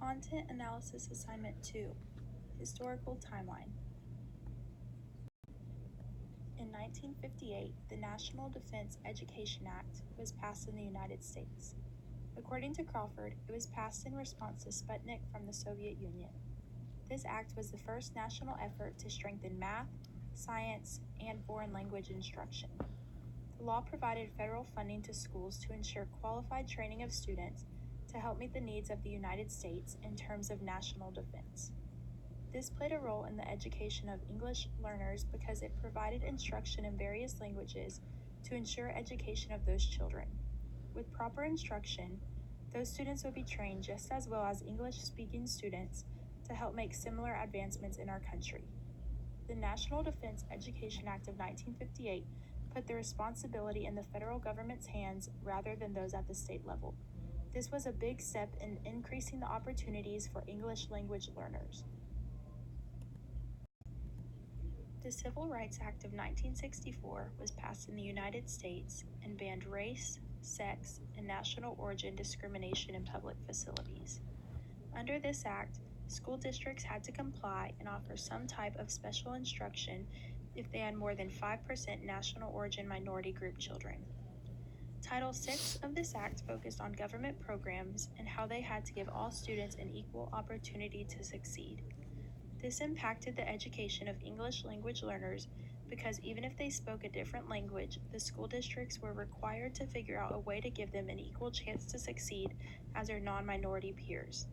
Content Analysis Assignment 2, Historical Timeline. In 1958, the National Defense Education Act was passed in the United States. According to Crawford, it was passed in response to Sputnik from the Soviet Union. This act was the first national effort to strengthen math, science, and foreign language instruction. The law provided federal funding to schools to ensure qualified training of students to help meet the needs of the United States in terms of national defense. This played a role in the education of English learners because it provided instruction in various languages to ensure education of those children. With proper instruction, those students would be trained just as well as English-speaking students to help make similar advancements in our country. The National Defense Education Act of 1958 put the responsibility in the federal government's hands rather than those at the state level. This was a big step in increasing the opportunities for English language learners. The Civil Rights Act of 1964 was passed in the United States and banned race, sex, and national origin discrimination in public facilities. Under this act, school districts had to comply and offer some type of special instruction if they had more than 5% national origin minority group children. Title VI of this act focused on government programs and how they had to give all students an equal opportunity to succeed. This impacted the education of English language learners because even if they spoke a different language, the school districts were required to figure out a way to give them an equal chance to succeed as their non-minority peers.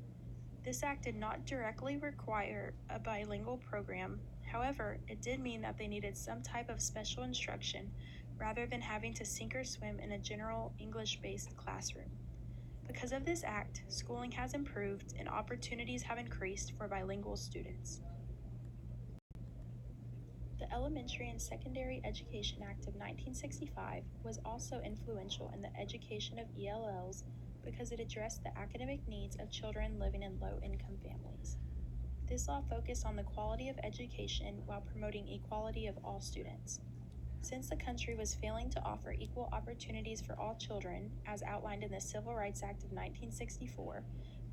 This act did not directly require a bilingual program. However, it did mean that they needed some type of special instruction rather than having to sink or swim in a general English-based classroom. Because of this act, schooling has improved and opportunities have increased for bilingual students. The Elementary and Secondary Education Act of 1965 was also influential in the education of ELLs because it addressed the academic needs of children living in low-income families. This law focused on the quality of education while promoting equality of all students. Since the country was failing to offer equal opportunities for all children, as outlined in the Civil Rights Act of 1964,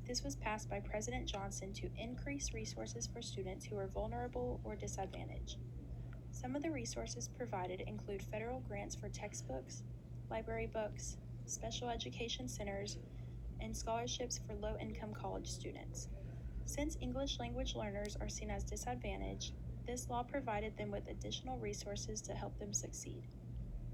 this was passed by President Johnson to increase resources for students who are vulnerable or disadvantaged. Some of the resources provided include federal grants for textbooks, library books, special education centers, and scholarships for low-income college students. Since English language learners are seen as disadvantaged, this law provided them with additional resources to help them succeed.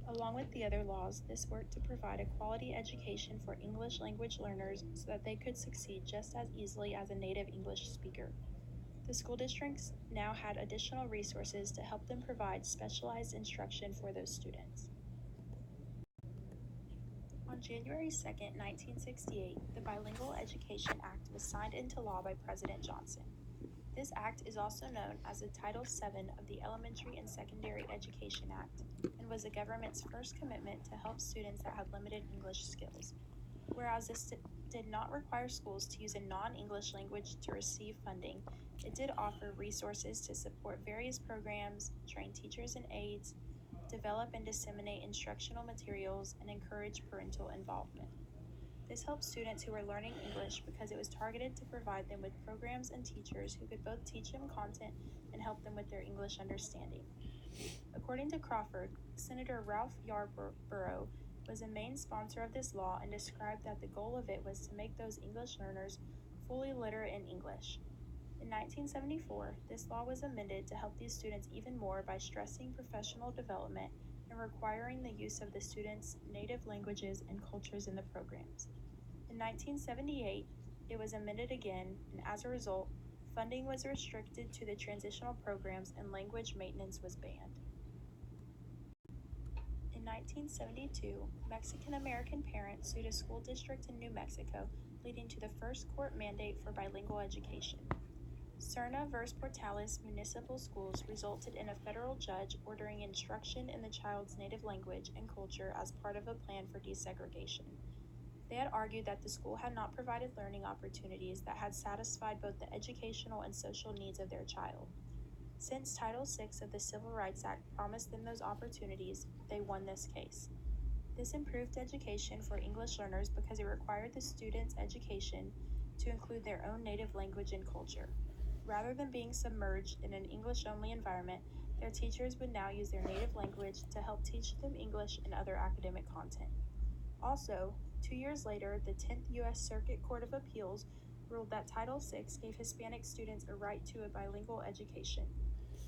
Along with the other laws, this worked to provide a quality education for English language learners so that they could succeed just as easily as a native English speaker. The school districts now had additional resources to help them provide specialized instruction for those students. On January 2, 1968, the Bilingual Education Act was signed into law by President Johnson. This act is also known as the Title VII of the Elementary and Secondary Education Act and was the government's first commitment to help students that had limited English skills. Whereas this did not require schools to use a non-English language to receive funding, it did offer resources to support various programs, train teachers and aides, develop and disseminate instructional materials, and encourage parental involvement. This helped students who were learning English because it was targeted to provide them with programs and teachers who could both teach them content and help them with their English understanding. According to Crawford, Senator Ralph Yarborough was a main sponsor of this law and described that the goal of it was to make those English learners fully literate in English. In 1974, this law was amended to help these students even more by stressing professional development and requiring the use of the students' native languages and cultures in the programs. In 1978, it was amended again, and as a result, funding was restricted to the transitional programs and language maintenance was banned. In 1972, Mexican-American parents sued a school district in New Mexico, leading to the first court mandate for bilingual education. Serna vs. Portales Municipal Schools resulted in a federal judge ordering instruction in the child's native language and culture as part of a plan for desegregation. They had argued that the school had not provided learning opportunities that had satisfied both the educational and social needs of their child. Since Title VI of the Civil Rights Act promised them those opportunities, they won this case. This improved education for English learners because it required the students' education to include their own native language and culture. Rather than being submerged in an English-only environment, their teachers would now use their native language to help teach them English and other academic content. Also, 2 years later, the 10th U.S. Circuit Court of Appeals ruled that Title VI gave Hispanic students a right to a bilingual education.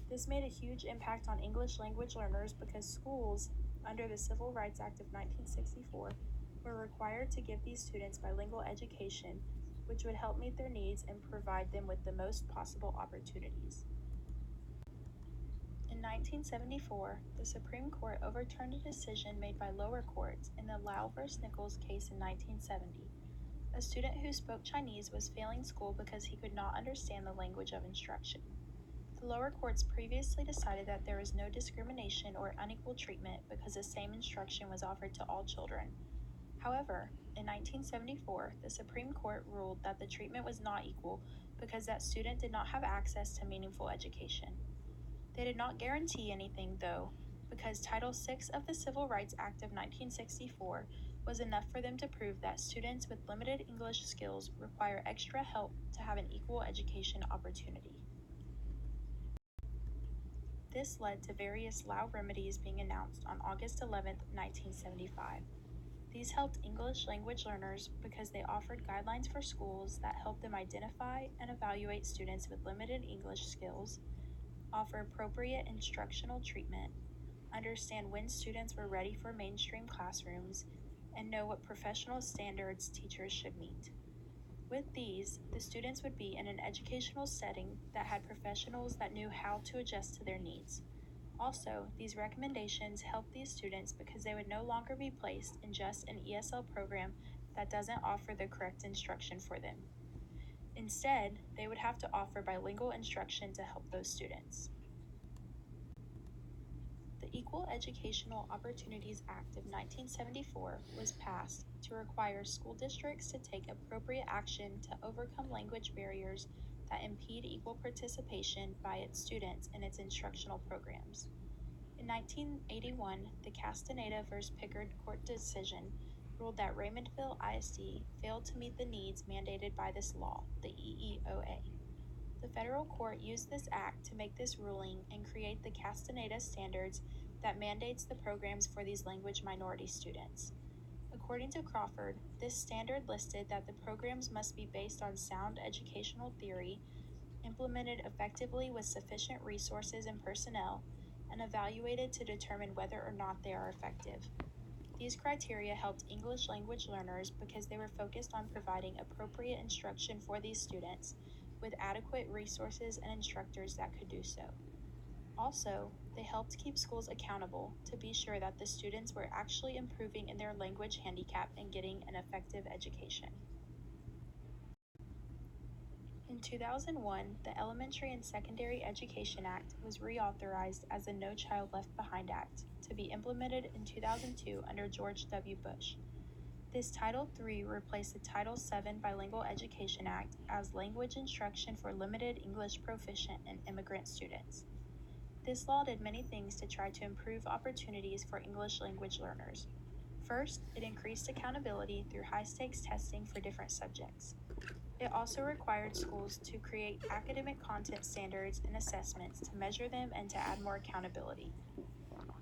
This made a huge impact on English language learners because schools, under the Civil Rights Act of 1964, were required to give these students bilingual education, which would help meet their needs and provide them with the most possible opportunities. In 1974, the Supreme Court overturned a decision made by lower courts in the Lau v. Nichols case in 1970. A student who spoke Chinese was failing school because he could not understand the language of instruction. The lower courts previously decided that there was no discrimination or unequal treatment because the same instruction was offered to all children. However, in 1974, the Supreme Court ruled that the treatment was not equal because that student did not have access to meaningful education. They did not guarantee anything, though, because Title VI of the Civil Rights Act of 1964 was enough for them to prove that students with limited English skills require extra help to have an equal education opportunity. This led to various Lau remedies being announced on August 11, 1975. These helped English language learners because they offered guidelines for schools that helped them identify and evaluate students with limited English skills, offer appropriate instructional treatment, understand when students were ready for mainstream classrooms, and know what professional standards teachers should meet. With these, the students would be in an educational setting that had professionals that knew how to adjust to their needs. Also, these recommendations help these students because they would no longer be placed in just an ESL program that doesn't offer the correct instruction for them. Instead, they would have to offer bilingual instruction to help those students. The Equal Educational Opportunities Act of 1974 was passed to require school districts to take appropriate action to overcome language barriers that impede equal participation by its students in its instructional programs. In 1981, the Castaneda v. Pickard Court decision ruled that Raymondville ISD failed to meet the needs mandated by this law, the EEOA. The federal court used this act to make this ruling and create the Castaneda standards that mandates the programs for these language minority students. According to Crawford, this standard listed that the programs must be based on sound educational theory, implemented effectively with sufficient resources and personnel, and evaluated to determine whether or not they are effective. These criteria helped English language learners because they were focused on providing appropriate instruction for these students, with adequate resources and instructors that could do so. Also, they helped keep schools accountable to be sure that the students were actually improving in their language handicap and getting an effective education. In 2001, the Elementary and Secondary Education Act was reauthorized as the No Child Left Behind Act to be implemented in 2002 under George W. Bush. This Title III replaced the Title VII Bilingual Education Act as language instruction for limited English proficient and immigrant students. This law did many things to try to improve opportunities for English language learners. First, it increased accountability through high-stakes testing for different subjects. It also required schools to create academic content standards and assessments to measure them and to add more accountability.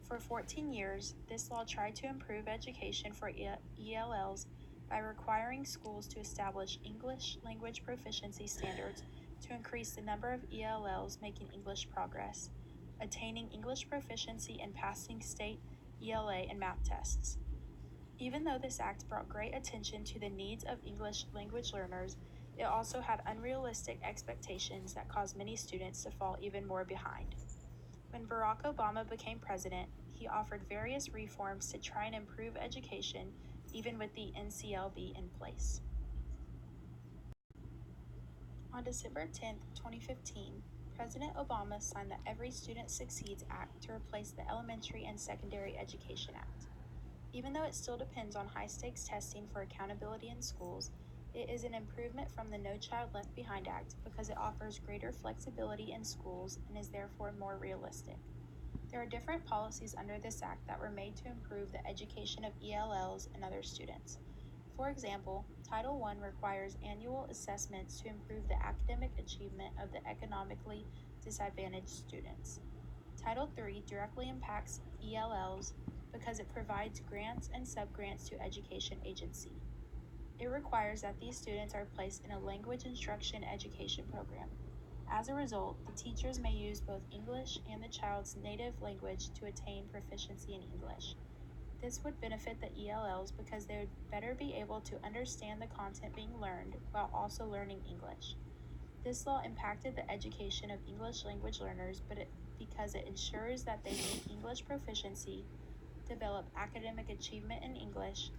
For 14 years, this law tried to improve education for ELLs by requiring schools to establish English language proficiency standards to increase the number of ELLs making English progress, attaining English proficiency and passing state ELA and math tests. Even though this act brought great attention to the needs of English language learners, it also had unrealistic expectations that caused many students to fall even more behind. When Barack Obama became president, he offered various reforms to try and improve education, even with the NCLB in place. On December 10, 2015, President Obama signed the Every Student Succeeds Act to replace the Elementary and Secondary Education Act. Even though it still depends on high-stakes testing for accountability in schools, it is an improvement from the No Child Left Behind Act because it offers greater flexibility in schools and is therefore more realistic. There are different policies under this act that were made to improve the education of ELLs and other students. For example, Title I requires annual assessments to improve the academic achievement of the economically disadvantaged students. Title III directly impacts ELLs because it provides grants and subgrants to education agency. It requires that these students are placed in a language instruction education program. As a result, the teachers may use both English and the child's native language to attain proficiency in English. This would benefit the ELLs because they would better be able to understand the content being learned while also learning English. This law impacted the education of English language learners because it ensures that they meet English proficiency, develop academic achievement in English,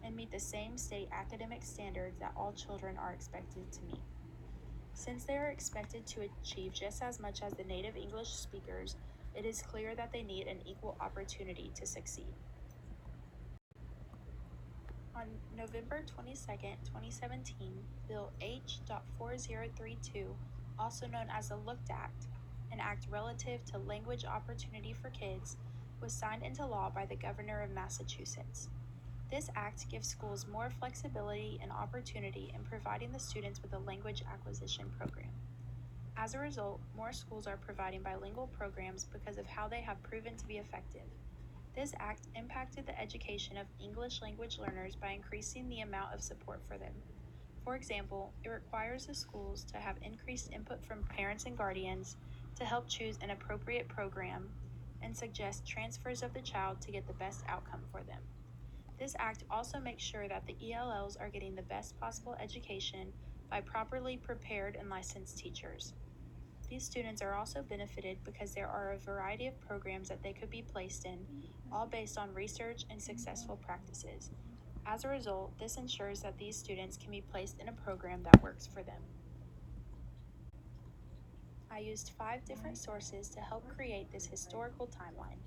and meet the same state academic standards that all children are expected to meet. Since they are expected to achieve just as much as the native English speakers, it is clear that they need an equal opportunity to succeed. On November 22, 2017, Bill H.4032, also known as the LOOKED Act, an act relative to language opportunity for kids, was signed into law by the Governor of Massachusetts. This act gives schools more flexibility and opportunity in providing the students with a language acquisition program. As a result, more schools are providing bilingual programs because of how they have proven to be effective. This act impacted the education of English language learners by increasing the amount of support for them. For example, it requires the schools to have increased input from parents and guardians to help choose an appropriate program and suggest transfers of the child to get the best outcome for them. This act also makes sure that the ELLs are getting the best possible education by properly prepared and licensed teachers. These students are also benefited because there are a variety of programs that they could be placed in, all based on research and successful practices. As a result, this ensures that these students can be placed in a program that works for them. I used 5 different sources to help create this historical timeline.